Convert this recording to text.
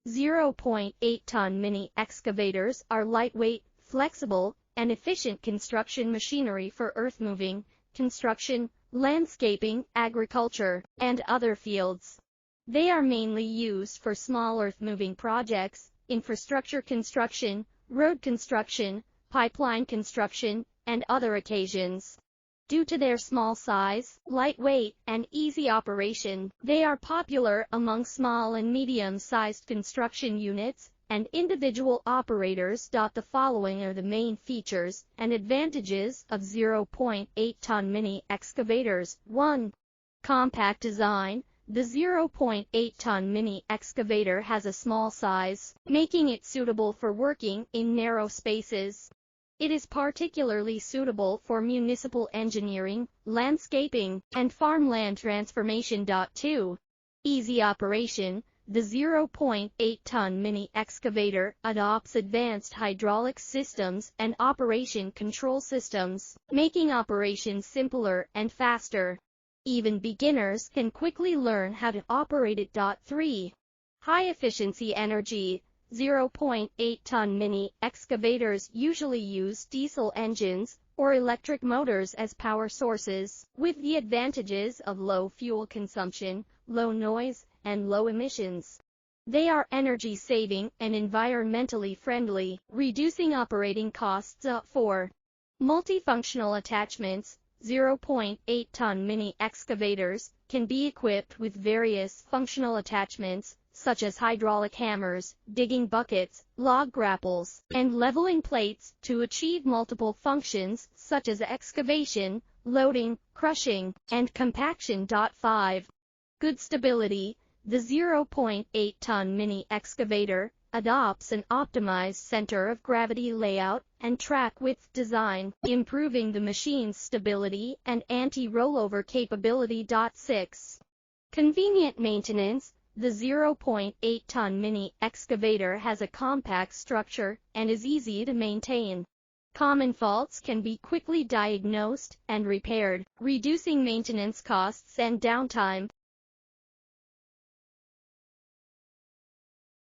0.8-ton mini excavators are lightweight, flexible, and efficient construction machinery for earth-moving, construction, landscaping, agriculture, and other fields. They are mainly used for small earth-moving projects, infrastructure construction, road construction, pipeline construction, and other occasions. Due to their small size, light weight, and easy operation, they are popular among small and medium-sized construction units and individual operators. The following are the main features and advantages of 0.8-ton mini excavators. 1. Compact design. The 0.8-ton mini excavator has a small size, making it suitable for working in narrow spaces. It is particularly suitable for municipal engineering, landscaping, and farmland transformation. 2. Easy operation. The 0.8-ton mini excavator adopts advanced hydraulic systems and operation control systems, making operations simpler and faster. Even beginners can quickly learn how to operate it. 3. High-efficiency energy. 0.8-ton mini excavators usually use diesel engines or electric motors as power sources, with the advantages of low fuel consumption, low noise, and low emissions. They are energy-saving and environmentally friendly, reducing operating costs. 4. Multifunctional attachments. 0.8-ton mini excavators can be equipped with various functional attachments, such as hydraulic hammers, digging buckets, log grapples, and leveling plates, to achieve multiple functions, such as excavation, loading, crushing, and compaction. 5. Good stability. The 0.8-ton mini excavator adopts an optimized center of gravity layout and track width design, improving the machine's stability and anti-rollover capability. 6. Convenient maintenance. The 0.8-ton mini excavator has a compact structure and is easy to maintain. Common faults can be quickly diagnosed and repaired, reducing maintenance costs and downtime.